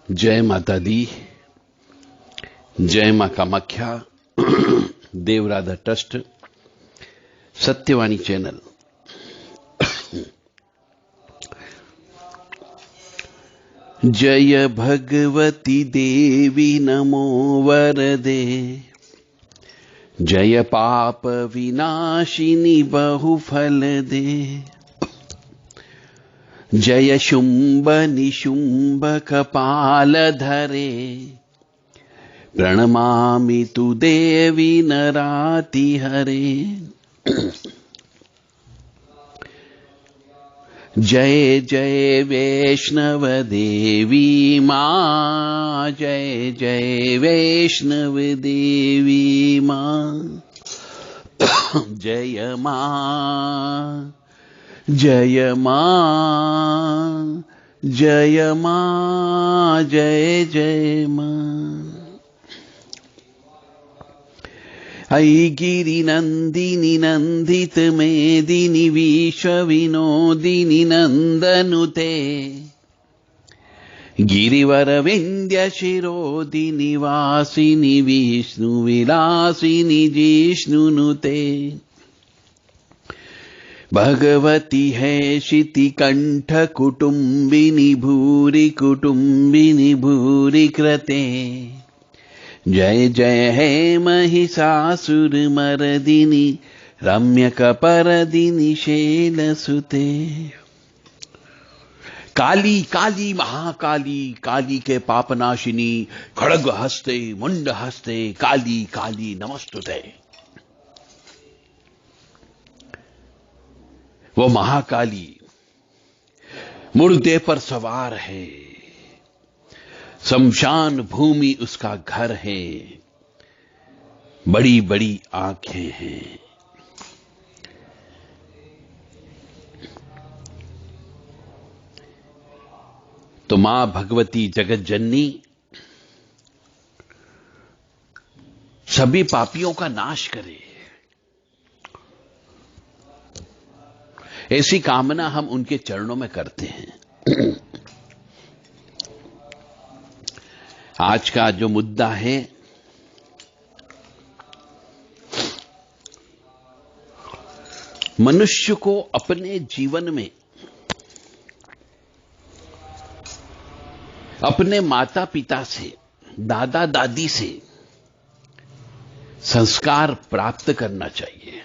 जय माता दी, जय मां कामाख्या, देवराधा ट्रस्ट, सत्यवाणी चैनल। जय भगवती देवी नमो वरदे, जय पाप विनाशिनी बहुफल दे, जय शुंभ निशुंभ कपाल धरे, प्रणमामि तु देवी नराति हरे। जय जय वैष्णव देवी मां, जय जय वैष्णव देवी मां, जय मां, जय मां, जय मां, जय जय मां। ऐ गिरि नंदिनी नंदित मेदिनी विश्व विनोदिनी नंदनुते, गिरिवर विंध्य शिरोदिनी वासिनी विष्णु विलासिनी जिष्णुनुते, भगवती है शिति कंठ कुटुंबिनी भूरि कुटुंबिनी भूरि कृते, जय जय है महिषासुर मर्दिनी रम्यक परदिनी शैलसुते। काली काली महाकाली, काली के पापनाशिनी, खड्ग हस्ते मुंड हस्ते, काली काली नमस्तुते। वो महाकाली मुर्दे पर सवार है, शमशान भूमि उसका घर है, बड़ी बड़ी आंखें हैं। तो मां भगवती जगत जननी सभी पापियों का नाश करे, ऐसी कामना हम उनके चरणों में करते हैं। आज का जो मुद्दा है, मनुष्य को अपने जीवन में अपने माता पिता से, दादा दादी से संस्कार प्राप्त करना चाहिए।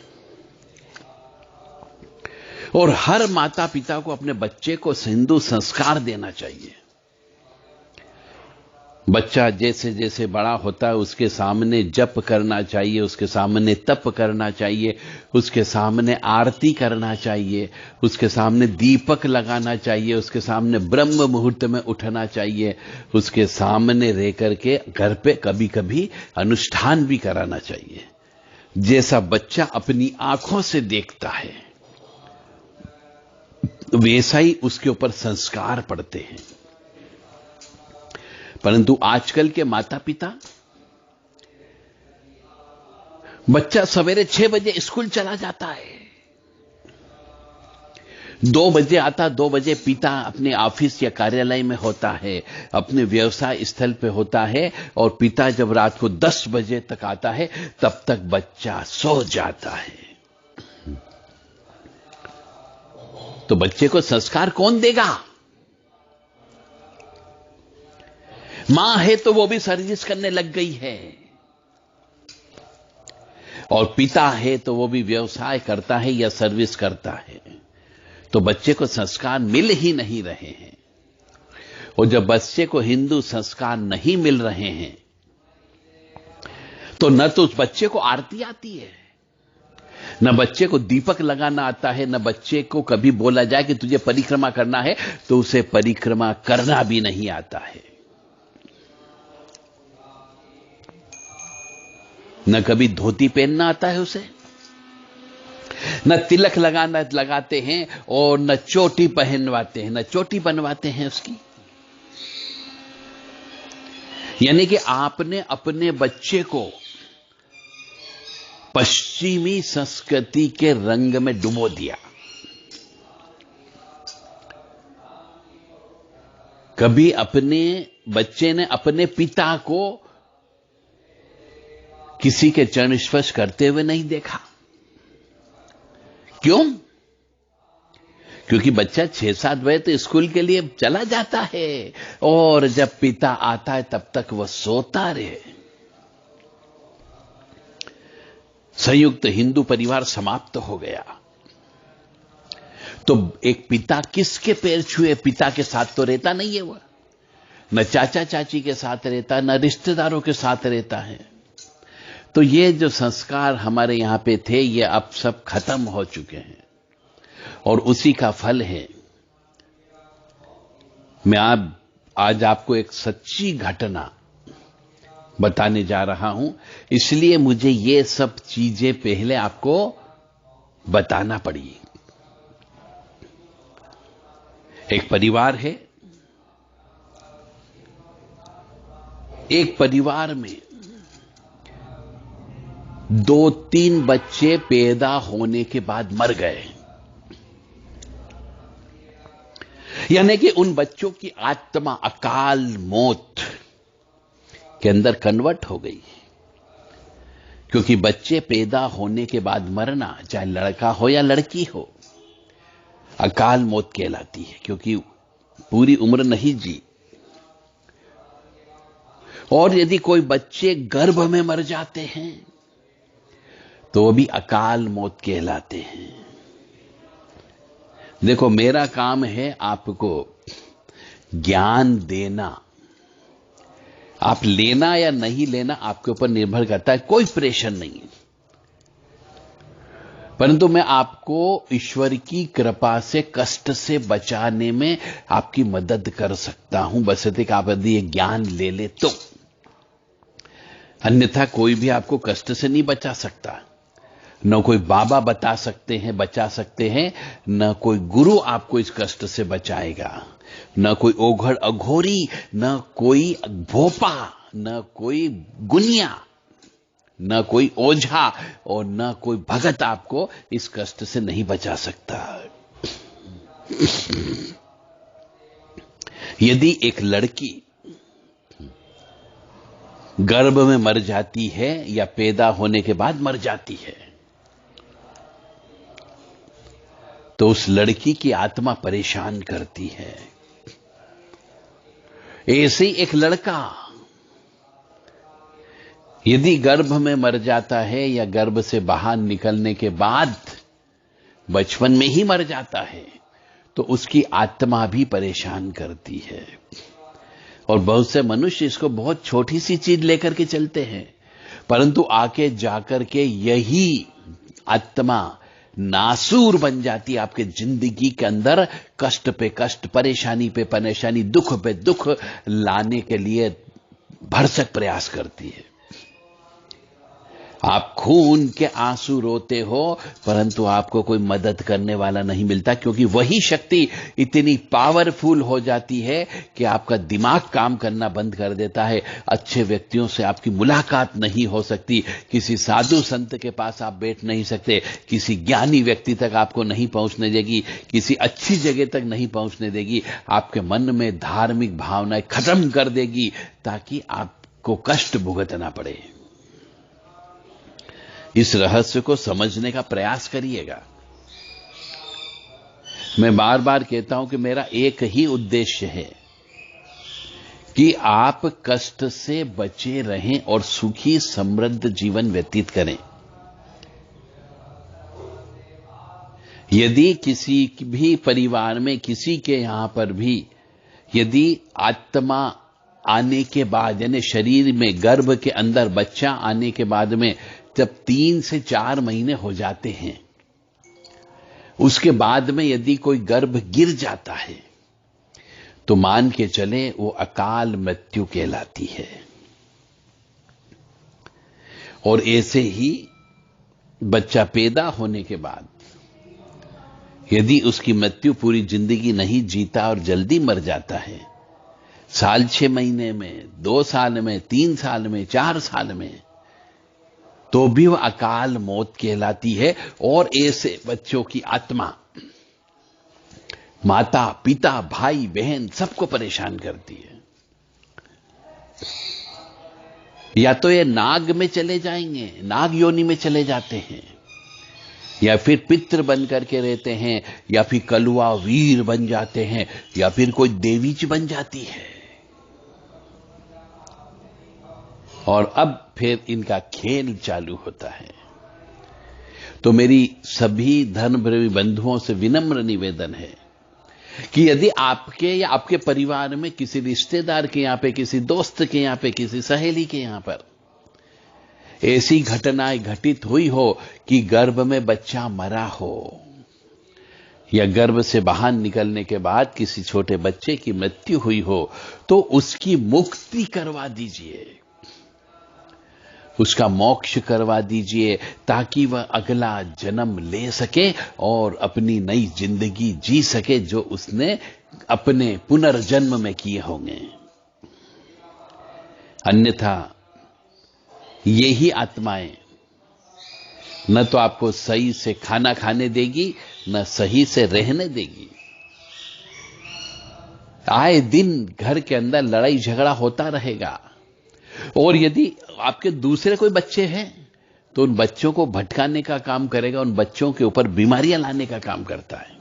और हर माता पिता को अपने बच्चे को हिंदू संस्कार देना चाहिए। बच्चा जैसे जैसे बड़ा होता है उसके सामने जप करना चाहिए, उसके सामने तप करना चाहिए, उसके सामने आरती करना चाहिए, उसके सामने दीपक लगाना चाहिए, उसके सामने ब्रह्म मुहूर्त में उठना चाहिए, उसके सामने रह करके घर पे कभी कभी अनुष्ठान भी कराना चाहिए। जैसा बच्चा अपनी आंखों से देखता है वैसा ही उसके ऊपर संस्कार पड़ते हैं। परंतु आजकल के माता पिता, बच्चा सवेरे 6 बजे स्कूल चला जाता है, 2 बजे आता, 2 बजे पिता अपने ऑफिस या कार्यालय में होता है, अपने व्यवसाय स्थल पे होता है, और पिता जब रात को 10 बजे तक आता है तब तक बच्चा सो जाता है। तो बच्चे को संस्कार कौन देगा? मां है तो वो भी सर्विस करने लग गई है, और पिता है तो वो भी व्यवसाय करता है या सर्विस करता है। तो बच्चे को संस्कार मिल ही नहीं रहे हैं। और जब बच्चे को हिंदू संस्कार नहीं मिल रहे हैं तो न तो उस बच्चे को आरती आती है, न बच्चे को दीपक लगाना आता है, न बच्चे को कभी बोला जाए कि तुझे परिक्रमा करना है तो उसे परिक्रमा करना भी नहीं आता है, न कभी धोती पहनना आता है उसे, न तिलक लगाते हैं, और न चोटी पहनवाते हैं, न चोटी बनवाते हैं उसकी। यानी कि आपने अपने बच्चे को पश्चिमी संस्कृति के रंग में डुबो दिया। कभी अपने बच्चे ने अपने पिता को किसी के चरण स्पर्श करते हुए नहीं देखा। क्यों? क्योंकि बच्चा 6-7 बजे तो स्कूल के लिए चला जाता है और जब पिता आता है तब तक वह सोता रहे। संयुक्त हिंदू परिवार समाप्त हो गया। तो एक पिता किसके पैर छुए? पिता के साथ तो रहता नहीं है वह, न चाचा चाची के साथ रहता, न रिश्तेदारों के साथ रहता है। तो ये जो संस्कार हमारे यहां पे थे, ये अब सब खत्म हो चुके हैं और उसी का फल है। मैं आज आपको एक सच्ची घटना बताने जा रहा हूं, इसलिए मुझे ये सब चीजें पहले आपको बताना पड़ी। एक परिवार है, एक परिवार में 2-3 बच्चे पैदा होने के बाद मर गए। यानी कि उन बच्चों की आत्मा अकाल मौत के अंदर कन्वर्ट हो गई। क्योंकि बच्चे पैदा होने के बाद मरना, चाहे लड़का हो या लड़की हो, अकाल मौत कहलाती है, क्योंकि पूरी उम्र नहीं जी। और यदि कोई बच्चे गर्भ में मर जाते हैं तो वो भी अकाल मौत कहलाते हैं। देखो, मेरा काम है आपको ज्ञान देना। आप लेना या नहीं लेना आपके ऊपर निर्भर करता है, कोई प्रेशर नहीं है। परंतु मैं आपको ईश्वर की कृपा से कष्ट से बचाने में आपकी मदद कर सकता हूं, बशर्ते कि आप यदि ये ज्ञान ले ले तो। अन्यथा कोई भी आपको कष्ट से नहीं बचा सकता। न कोई बाबा बचा सकते हैं, न कोई गुरु आपको इस कष्ट से बचाएगा, न कोई ओघड़ अघोरी, न कोई भोपा, न कोई गुनिया, न कोई ओझा और न कोई भगत आपको इस कष्ट से नहीं बचा सकता। यदि एक लड़की गर्भ में मर जाती है या पैदा होने के बाद मर जाती है तो उस लड़की की आत्मा परेशान करती है। ऐसे ही एक लड़का यदि गर्भ में मर जाता है या गर्भ से बाहर निकलने के बाद बचपन में ही मर जाता है तो उसकी आत्मा भी परेशान करती है। और बहुत से मनुष्य इसको बहुत छोटी सी चीज लेकर के चलते हैं, परंतु आके जाकर के यही आत्मा नासूर बन जाती है, आपके जिंदगी के अंदर कष्ट पे कष्ट, परेशानी पे परेशानी, दुख पे दुख लाने के लिए भरसक प्रयास करती है। आप खून के आंसू रोते हो परंतु आपको कोई मदद करने वाला नहीं मिलता, क्योंकि वही शक्ति इतनी पावरफुल हो जाती है कि आपका दिमाग काम करना बंद कर देता है। अच्छे व्यक्तियों से आपकी मुलाकात नहीं हो सकती, किसी साधु संत के पास आप बैठ नहीं सकते, किसी ज्ञानी व्यक्ति तक आपको नहीं पहुंचने देगी, किसी अच्छी जगह तक नहीं पहुंचने देगी, आपके मन में धार्मिक भावनाएं खत्म कर देगी ताकि आपको कष्ट भुगतना पड़े। इस रहस्य को समझने का प्रयास करिएगा। मैं बार बार कहता हूं कि मेरा एक ही उद्देश्य है कि आप कष्ट से बचे रहें और सुखी समृद्ध जीवन व्यतीत करें। यदि किसी भी परिवार में, किसी के यहां पर भी यदि आत्मा आने के बाद, यानी शरीर में गर्भ के अंदर बच्चा आने के बाद में जब 3 से 4 महीने हो जाते हैं, उसके बाद में यदि कोई गर्भ गिर जाता है तो मान के चले वो अकाल मृत्यु कहलाती है। और ऐसे ही बच्चा पैदा होने के बाद यदि उसकी मृत्यु पूरी जिंदगी नहीं जीता और जल्दी मर जाता है, साल 6 महीने में, 2 साल में, 3 साल में, 4 साल में, तो भी वह अकाल मौत कहलाती है। और ऐसे बच्चों की आत्मा माता पिता भाई बहन सबको परेशान करती है। या तो ये नाग में चले जाएंगे, नाग योनि में चले जाते हैं, या फिर पितृ बन करके रहते हैं, या फिर कलुआ वीर बन जाते हैं, या फिर कोई देवीच बन जाती है। और अब फिर इनका खेल चालू होता है। तो मेरी सभी धर्मप्रेमी बंधुओं से विनम्र निवेदन है कि यदि आपके या आपके परिवार में किसी रिश्तेदार के यहां पे, किसी दोस्त के यहां पे, किसी सहेली के यहां पर ऐसी घटनाएं घटित हुई हो कि गर्भ में बच्चा मरा हो, या गर्भ से बाहर निकलने के बाद किसी छोटे बच्चे की मृत्यु हुई हो, तो उसकी मुक्ति करवा दीजिए, उसका मोक्ष करवा दीजिए, ताकि वह अगला जन्म ले सके और अपनी नई जिंदगी जी सके जो उसने अपने पुनर्जन्म में किए होंगे। अन्यथा यही आत्माएं न तो आपको सही से खाना खाने देगी, न सही से रहने देगी। आए दिन घर के अंदर लड़ाई झगड़ा होता रहेगा। और यदि आपके दूसरे कोई बच्चे हैं तो उन बच्चों को भटकाने का काम करेगा, उन बच्चों के ऊपर बीमारियां लाने का काम करता है।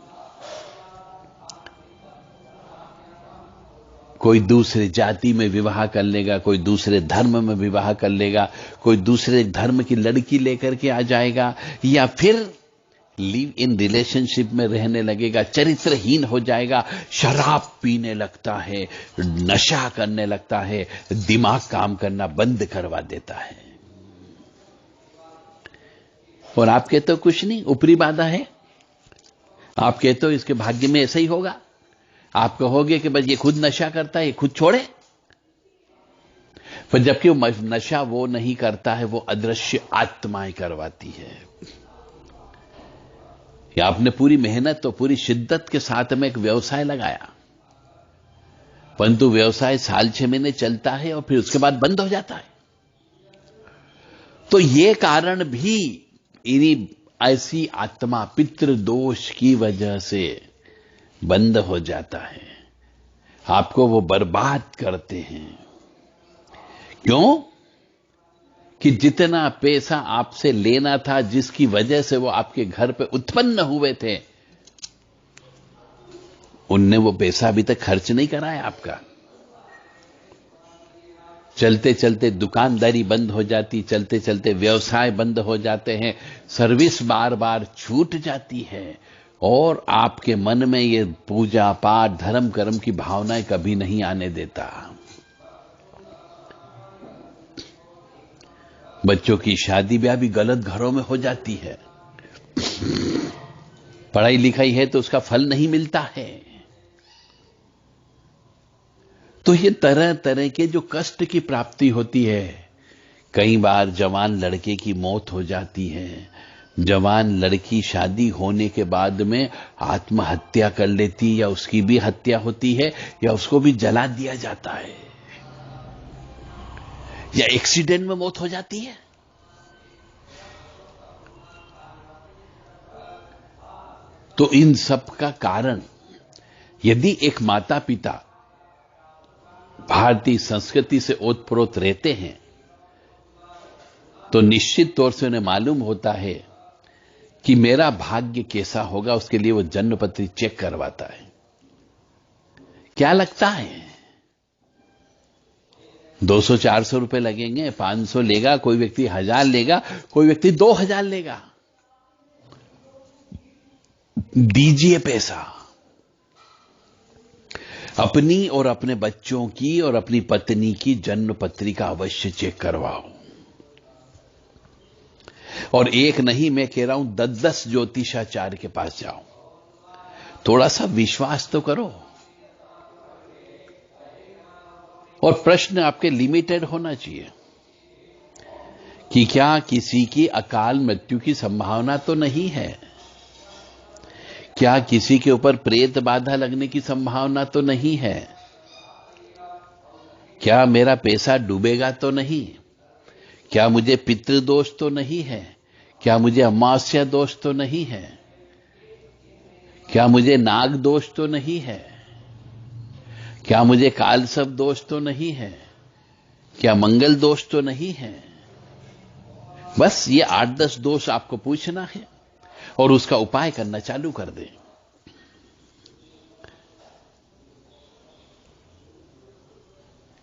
कोई दूसरे जाति में विवाह कर लेगा, कोई दूसरे धर्म में विवाह कर लेगा, कोई दूसरे धर्म की लड़की लेकर के आ जाएगा, या फिर लिव इन रिलेशनशिप में रहने लगेगा, चरित्रहीन हो जाएगा, शराब पीने लगता है, नशा करने लगता है, दिमाग काम करना बंद करवा देता है। और आप कहते हो कुछ नहीं, ऊपरी बाधा है, आप कहते हो इसके भाग्य में ऐसा ही होगा, आप कहोगे कि बस ये खुद नशा करता है, ये खुद छोड़े। पर जबकि वो नशा वो नहीं करता है, वो अदृश्य आत्माएं करवाती है। या आपने पूरी मेहनत तो पूरी शिद्दत के साथ में एक व्यवसाय लगाया, परंतु व्यवसाय साल 6 महीने चलता है और फिर उसके बाद बंद हो जाता है। तो ये कारण भी इन्हीं ऐसी आत्मा पितृदोष की वजह से बंद हो जाता है, आपको वो बर्बाद करते हैं। क्यों? कि जितना पैसा आपसे लेना था, जिसकी वजह से वो आपके घर पे उत्पन्न हुए थे, उनने वो पैसा अभी तक खर्च नहीं कराया आपका। चलते चलते दुकानदारी बंद हो जाती, चलते चलते व्यवसाय बंद हो जाते हैं, सर्विस बार बार छूट जाती है, और आपके मन में ये पूजा पाठ धर्म कर्म की भावनाएं कभी नहीं आने देता। बच्चों की शादी ब्याह भी गलत घरों में हो जाती है, पढ़ाई लिखाई है तो उसका फल नहीं मिलता है। तो ये तरह तरह के जो कष्ट की प्राप्ति होती है, कई बार जवान लड़के की मौत हो जाती है, जवान लड़की शादी होने के बाद में आत्महत्या कर लेती, या उसकी भी हत्या होती है, या उसको भी जला दिया जाता है, या एक्सीडेंट में मौत हो जाती है। तो इन सब का कारण, यदि एक माता पिता भारतीय संस्कृति से ओतप्रोत रहते हैं, तो निश्चित तौर से उन्हें मालूम होता है कि मेरा भाग्य कैसा होगा, उसके लिए वो जन्मपत्री चेक करवाता है। क्या लगता है 200-400 रुपए लगेंगे, 500 लेगा, कोई व्यक्ति 1000 लेगा, कोई व्यक्ति 2000 लेगा। दीजिए पैसा, अपनी और अपने बच्चों की और अपनी पत्नी की जन्म पत्रिका अवश्य चेक करवाओ। और एक नहीं, मैं कह रहा हूं 10-10 ज्योतिषाचार्य के पास जाओ, थोड़ा सा विश्वास तो करो। और प्रश्न आपके लिमिटेड होना चाहिए कि क्या किसी की अकाल मृत्यु की संभावना तो नहीं है, क्या किसी के ऊपर प्रेत बाधा लगने की संभावना तो नहीं है, क्या मेरा पैसा डूबेगा तो नहीं, क्या मुझे पितृदोष तो नहीं है, क्या मुझे अमावस्या दोष तो नहीं है, क्या मुझे नाग दोष तो नहीं है, क्या मुझे कालसर्प दोष तो नहीं है, क्या मंगल दोष तो नहीं है? बस ये 8-10 दोष आपको पूछना है और उसका उपाय करना चालू कर दें।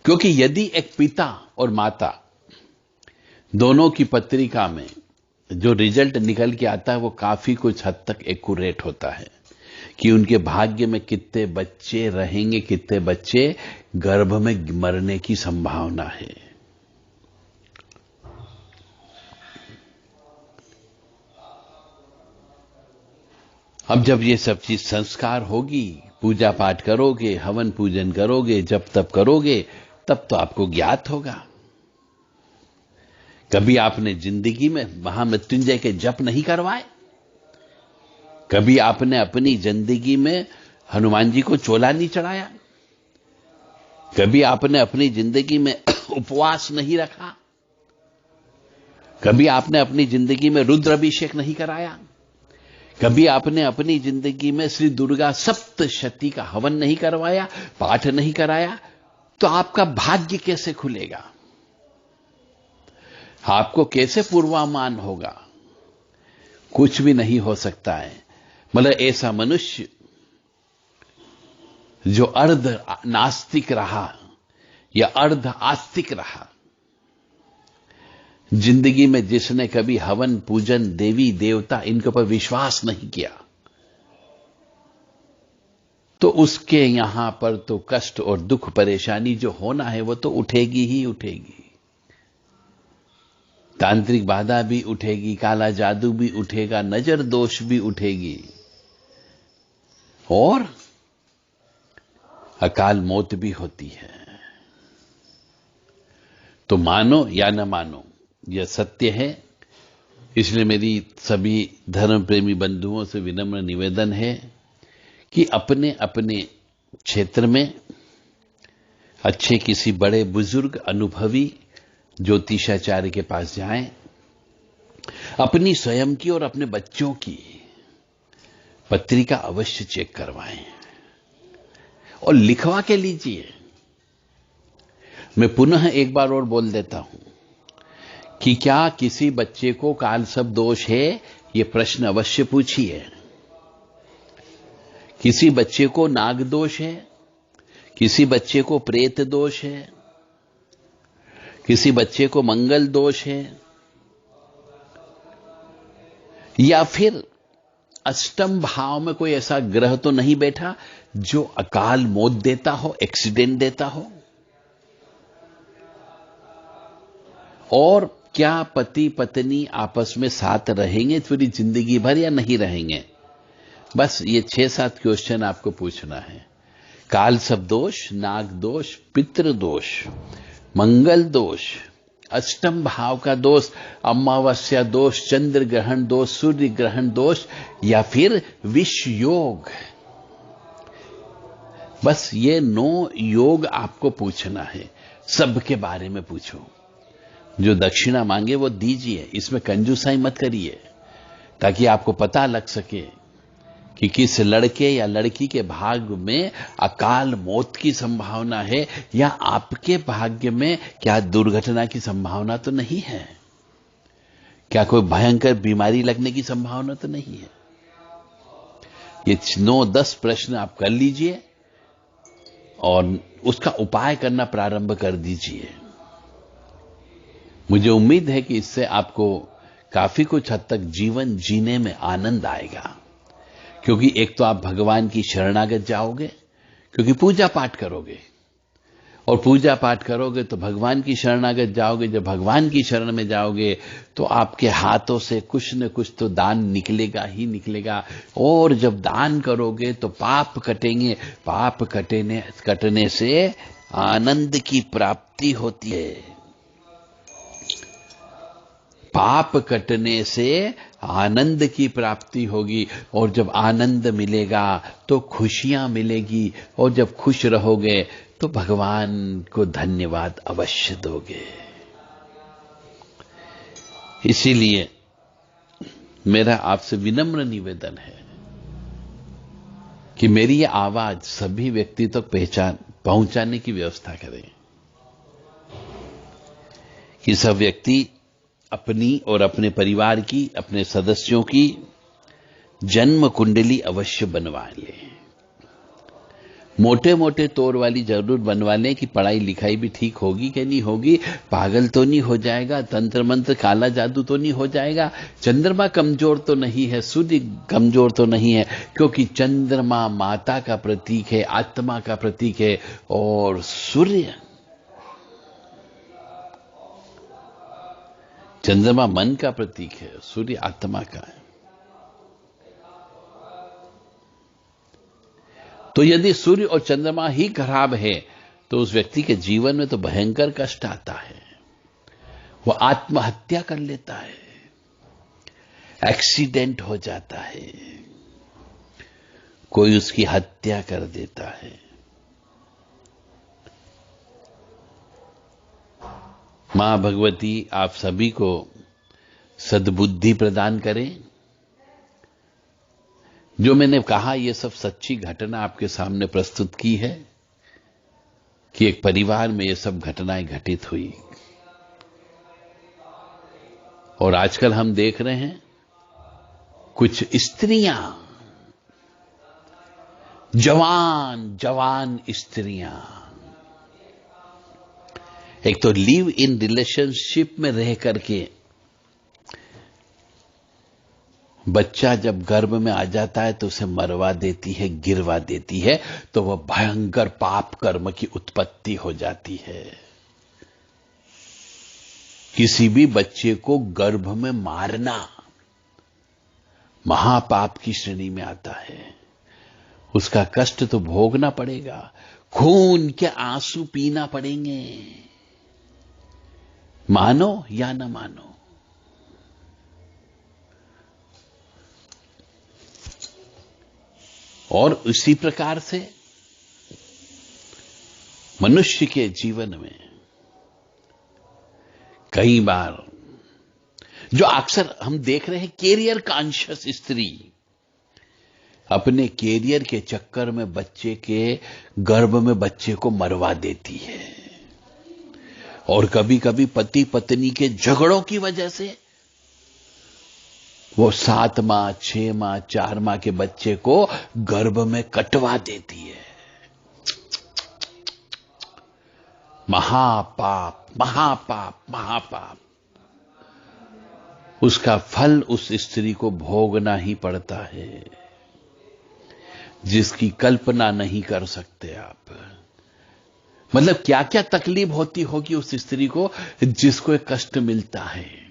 क्योंकि यदि एक पिता और माता दोनों की पत्रिका में जो रिजल्ट निकल के आता है वो काफी कुछ हद तक एक्यूरेट होता है कि उनके भाग्य में कितने बच्चे रहेंगे, कितने बच्चे गर्भ में मरने की संभावना है। अब जब ये सब चीज संस्कार होगी, पूजा पाठ करोगे, हवन पूजन करोगे, जप तप करोगे, तब तो आपको ज्ञात होगा। कभी आपने जिंदगी में महामृत्युंजय के जप नहीं करवाए? कभी आपने अपनी जिंदगी में हनुमान जी को चोला नहीं चढ़ाया? कभी आपने अपनी जिंदगी में उपवास नहीं रखा? कभी आपने अपनी जिंदगी में रुद्राभिषेक नहीं कराया? कभी आपने अपनी जिंदगी में श्री दुर्गा सप्तशती का हवन नहीं करवाया, पाठ नहीं कराया? तो आपका भाग्य कैसे खुलेगा? आपको कैसे पूर्वामान होगा? कुछ भी नहीं हो सकता है। मतलब ऐसा मनुष्य जो अर्ध नास्तिक रहा या अर्ध आस्तिक रहा, जिंदगी में जिसने कभी हवन पूजन देवी देवता इनके ऊपर विश्वास नहीं किया, तो उसके यहां पर तो कष्ट और दुख परेशानी जो होना है वो तो उठेगी ही उठेगी। तांत्रिक बाधा भी उठेगी, काला जादू भी उठेगा, नजर दोष भी उठेगी और अकाल मौत भी होती है। तो मानो या न मानो, यह सत्य है। इसलिए मेरी सभी धर्म प्रेमी बंधुओं से विनम्र निवेदन है कि अपने अपने क्षेत्र में अच्छे किसी बड़े बुजुर्ग अनुभवी ज्योतिषाचार्य के पास जाएं, अपनी स्वयं की और अपने बच्चों की पत्रिका अवश्य चेक करवाएं और लिखवा के लीजिए। मैं पुनः एक बार और बोल देता हूं कि क्या किसी बच्चे को कालसर्प दोष है, यह प्रश्न अवश्य पूछिए। किसी बच्चे को नाग दोष है, किसी बच्चे को प्रेत दोष है, किसी बच्चे को मंगल दोष है, या फिर अष्टम भाव में कोई ऐसा ग्रह तो नहीं बैठा जो अकाल मौत देता हो, एक्सीडेंट देता हो? और क्या पति पत्नी आपस में साथ रहेंगे पूरी जिंदगी भर या नहीं रहेंगे? बस ये 6-7 क्वेश्चन आपको पूछना है। कालसर्प दोष, नाग दोष, पितृ दोष, मंगल दोष, अष्टम भाव का दोष, अमावस्या दोष, चंद्र ग्रहण दोष, सूर्य ग्रहण दोष, या फिर विष योग। बस ये 9 योग आपको पूछना है। सबके बारे में पूछो। जो दक्षिणा मांगे वो दीजिए, इसमें कंजूसाई मत करिए, ताकि आपको पता लग सके कि किस लड़के या लड़की के भाग्य में अकाल मौत की संभावना है या आपके भाग्य में क्या दुर्घटना की संभावना तो नहीं है, क्या कोई भयंकर बीमारी लगने की संभावना तो नहीं है। ये 9-10 प्रश्न आप कर लीजिए और उसका उपाय करना प्रारंभ कर दीजिए। मुझे उम्मीद है कि इससे आपको काफी कुछ हद तक जीवन जीने में आनंद आएगा, क्योंकि एक तो आप भगवान की शरणागत जाओगे, क्योंकि पूजा पाठ करोगे, और पूजा पाठ करोगे तो भगवान की शरणागत जाओगे। जब भगवान की शरण में जाओगे तो आपके हाथों से कुछ न कुछ तो दान निकलेगा ही निकलेगा, और जब दान करोगे तो पाप कटेंगे। पाप कटने से आनंद की प्राप्ति होती है। पाप कटने से आनंद की प्राप्ति होगी, और जब आनंद मिलेगा तो खुशियां मिलेगी, और जब खुश रहोगे तो भगवान को धन्यवाद अवश्य दोगे। इसीलिए मेरा आपसे विनम्र निवेदन है कि मेरी ये आवाज सभी व्यक्ति तक पहुंचाने की व्यवस्था करें। कि सब व्यक्ति अपनी और अपने परिवार की, अपने सदस्यों की जन्म कुंडली अवश्य बनवा ले। मोटे मोटे तौर वाली जरूर बनवा लें कि पढ़ाई लिखाई भी ठीक होगी कि नहीं होगी, पागल तो नहीं हो जाएगा, तंत्र मंत्र काला जादू तो नहीं हो जाएगा, चंद्रमा कमजोर तो नहीं है, सूर्य कमजोर तो नहीं है, क्योंकि चंद्रमा माता का प्रतीक है, आत्मा का प्रतीक है, और सूर्य, चंद्रमा मन का प्रतीक है, सूर्य आत्मा का है। तो यदि सूर्य और चंद्रमा ही खराब है तो उस व्यक्ति के जीवन में तो भयंकर कष्ट आता है, वो आत्महत्या कर लेता है, एक्सीडेंट हो जाता है, कोई उसकी हत्या कर देता है। मां भगवती आप सभी को सद्बुद्धि प्रदान करें। जो मैंने कहा ये सब सच्ची घटना आपके सामने प्रस्तुत की है कि एक परिवार में ये सब घटनाएं घटित हुई। और आजकल हम देख रहे हैं कुछ स्त्रियां, जवान स्त्रियां, एक तो लिव इन रिलेशनशिप में रह करके बच्चा जब गर्भ में आ जाता है तो उसे मरवा देती है, गिरवा देती है, तो वह भयंकर पाप कर्म की उत्पत्ति हो जाती है। किसी भी बच्चे को गर्भ में मारना महापाप की श्रेणी में आता है, उसका कष्ट तो भोगना पड़ेगा, खून के आंसू पीना पड़ेंगे, मानो या न मानो। और उसी प्रकार से मनुष्य के जीवन में कई बार जो अक्सर हम देख रहे हैं, कैरियर कॉन्शियस स्त्री अपने कैरियर के चक्कर में बच्चे के गर्भ में बच्चे को मरवा देती है। और कभी कभी पति पत्नी के झगड़ों की वजह से वो 7 माह, 6 माह, 4 माह के बच्चे को गर्भ में कटवा देती है। महापाप, महापाप, महापाप। उसका फल उस स्त्री को भोगना ही पड़ता है, जिसकी कल्पना नहीं कर सकते आप। मतलब क्या क्या तकलीफ होती होगी उस स्त्री को जिसको एक कष्ट मिलता है।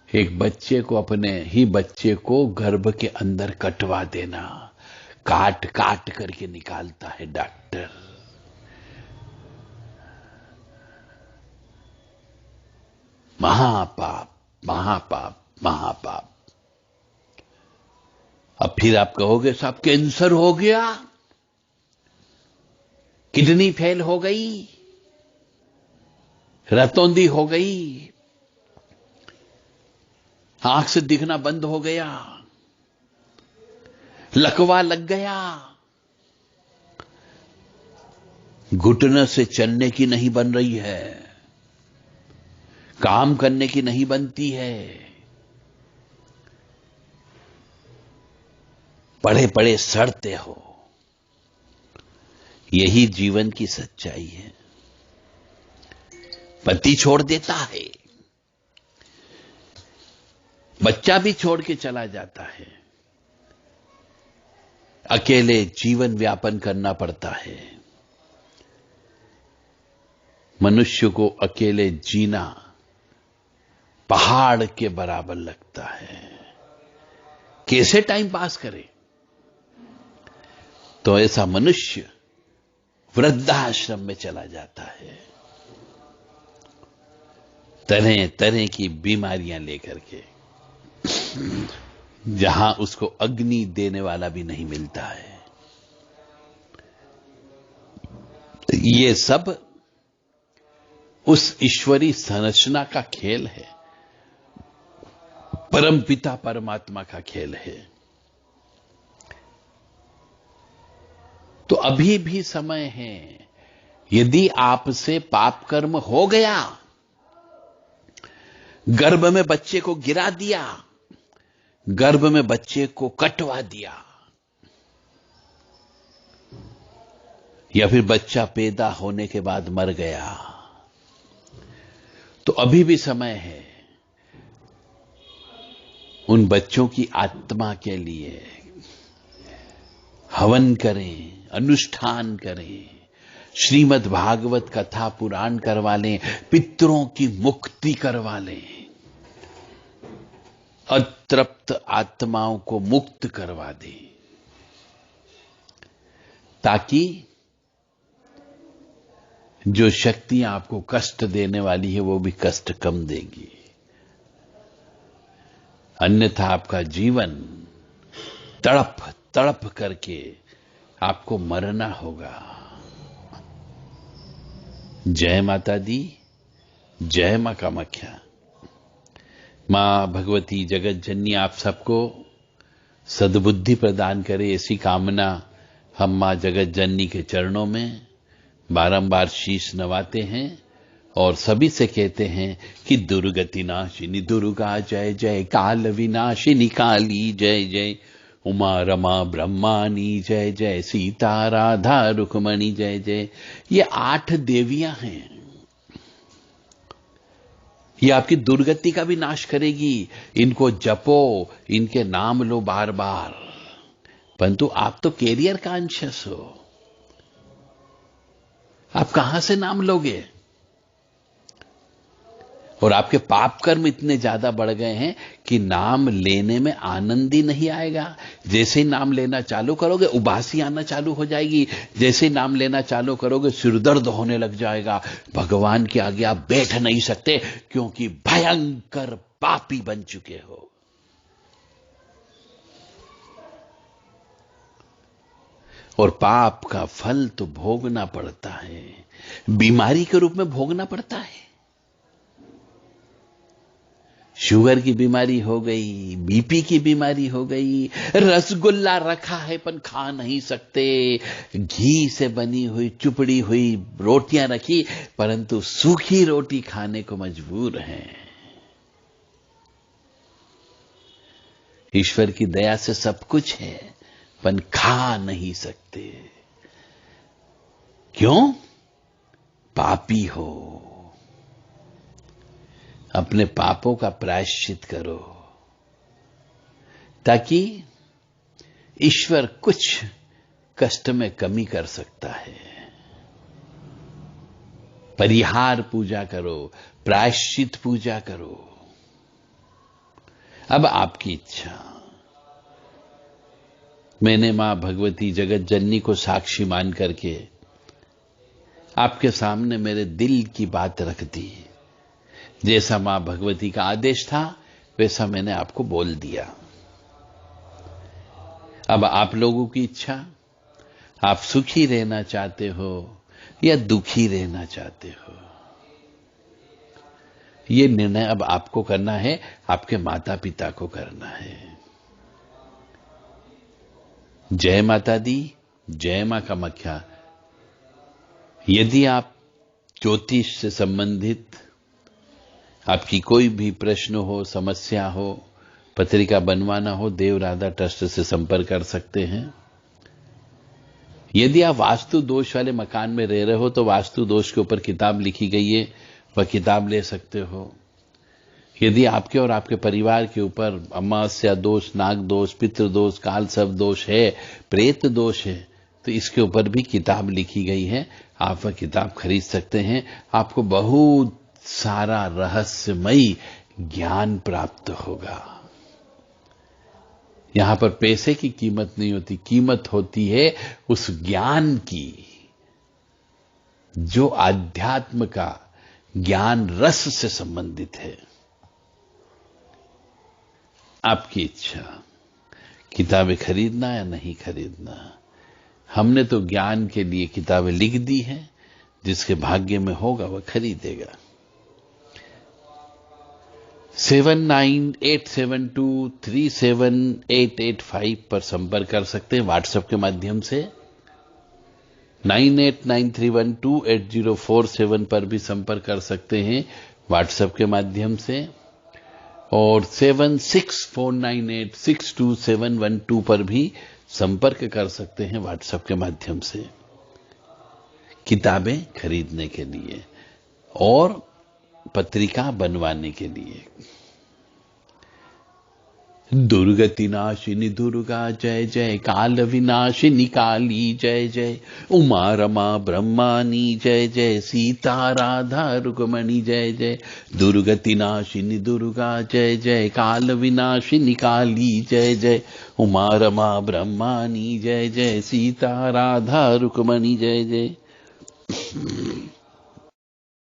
एक बच्चे को, अपने ही बच्चे को गर्भ के अंदर कटवा देना, काट काट करके निकालता है डॉक्टर। महापाप, महापाप, महापाप। अब फिर आप कहोगे साहब कैंसर हो गया, किडनी फेल हो गई, रतौंधी हो गई, आंख से दिखना बंद हो गया, लकवा लग गया, घुटने से चलने की नहीं बन रही है, काम करने की नहीं बनती है, पड़े पड़े सड़ते हो। यही जीवन की सच्चाई है। पति छोड़ देता है, बच्चा भी छोड़ के चला जाता है, अकेले जीवन व्यापन करना पड़ता है। मनुष्य को अकेले जीना पहाड़ के बराबर लगता है। कैसे टाइम पास करे? तो ऐसा मनुष्य वृद्धाश्रम में चला जाता है, तरह तरह की बीमारियां लेकर के, जहां उसको अग्नि देने वाला भी नहीं मिलता है। ये सब उस ईश्वरी संरचना का खेल है, परमपिता परमात्मा का खेल है। तो अभी भी समय है यदि आपसे पाप कर्म हो गया, गर्भ में बच्चे को गिरा दिया, गर्भ में बच्चे को कटवा दिया, या फिर बच्चा पैदा होने के बाद मर गया, तो अभी भी समय है उन बच्चों की आत्मा के लिए हवन करें, अनुष्ठान करें, श्रीमद् भागवत कथा पुराण करवा लें, पितरों की मुक्ति करवा लें, अतृप्त आत्माओं को मुक्त करवा दें, ताकि जो शक्तियां आपको कष्ट देने वाली है वो भी कष्ट कम देंगी। अन्यथा आपका जीवन तड़प तड़प करके आपको मरना होगा। जय माता दी, जय मां कामाख्या। मां भगवती जगत जननी आप सबको सद्बुद्धि प्रदान करे, ऐसी कामना हम मां जगत जननी के चरणों में बारंबार शीश नवाते हैं और सभी से कहते हैं कि दुर्गति नाशिनी दुर्गा जय जय, काल विनाशिनी काली जय जय, उमा रमा ब्रह्मानी जय जय, सीता राधा रुक्मणी जय जय। ये 8 देवियां हैं, ये आपकी दुर्गति का भी नाश करेगी। इनको जपो, इनके नाम लो बार बार, परंतु आप तो कैरियर कॉन्शियस हो, आप कहां से नाम लोगे? और आपके पाप कर्म इतने ज्यादा बढ़ गए हैं कि नाम लेने में आनंद ही नहीं आएगा। जैसे ही नाम लेना चालू करोगे उबासी आना चालू हो जाएगी, जैसे ही नाम लेना चालू करोगे सिरदर्द होने लग जाएगा, भगवान के आगे आप बैठ नहीं सकते क्योंकि भयंकर पापी बन चुके हो। और पाप का फल तो भोगना पड़ता है, बीमारी के रूप में भोगना पड़ता है। शुगर की बीमारी हो गई, बीपी की बीमारी हो गई, रसगुल्ला रखा है पर खा नहीं सकते, घी से बनी हुई चुपड़ी हुई रोटियां रखी परंतु सूखी रोटी खाने को मजबूर हैं। ईश्वर की दया से सब कुछ है पर खा नहीं सकते। क्यों? पापी हो। अपने पापों का प्रायश्चित करो ताकि ईश्वर कुछ कष्ट में कमी कर सकता है। परिहार पूजा करो, प्रायश्चित पूजा करो। अब आपकी इच्छा। मैंने मां भगवती जगत जननी को साक्षी मान करके आपके सामने मेरे दिल की बात रख दी। जैसा मां भगवती का आदेश था वैसा मैंने आपको बोल दिया। अब आप लोगों की इच्छा, आप सुखी रहना चाहते हो या दुखी रहना चाहते हो, यह निर्णय अब आपको करना है, आपके माता पिता को करना है। जय माता दी, जय मां कामाख्या। यदि आप ज्योतिष से संबंधित आपकी कोई भी प्रश्न हो, समस्या हो, पत्रिका बनवाना हो, देव राधा ट्रस्ट से संपर्क कर सकते हैं। यदि आप वास्तु दोष वाले मकान में रह रहे हो तो वास्तु दोष के ऊपर किताब लिखी गई है, वह किताब ले सकते हो। यदि आपके और आपके परिवार के ऊपर अमावस्या दोष, नाग दोष, पितृ दोष, काल सर्प दोष है, प्रेत दोष है, तो इसके ऊपर भी किताब लिखी गई है। आप वह किताब खरीद सकते हैं। आपको बहुत सारा रहस्यमयी ज्ञान प्राप्त होगा। यहां पर पैसे की कीमत नहीं होती, कीमत होती है उस ज्ञान की जो आध्यात्म का ज्ञान रस से संबंधित है। आपकी इच्छा, किताबें खरीदना या नहीं खरीदना। हमने तो ज्ञान के लिए किताबें लिख दी हैं, जिसके भाग्य में होगा वह खरीदेगा। 7987237885 पर संपर्क कर सकते हैं व्हाट्सएप के माध्यम से। 9893128047 पर भी संपर्क कर सकते हैं व्हाट्सएप के माध्यम से, और 7649862712 पर भी संपर्क कर सकते हैं व्हाट्सएप के माध्यम से किताबें खरीदने के लिए और पत्रिका बनवाने के लिए। दुर्गति नाशिनी दुर्गा जय जय, काल विनाशिनी काली जय जय, उमा रमा ब्रह्मानी जय जय, सीता राधा रुक्मणी जय जय। दुर्गति नाशिनी दुर्गा जय जय, काल विनाशिनी काली जय जय, उमा रमा ब्रह्मानी जय जय, सीता राधा रुक्मणी जय जय।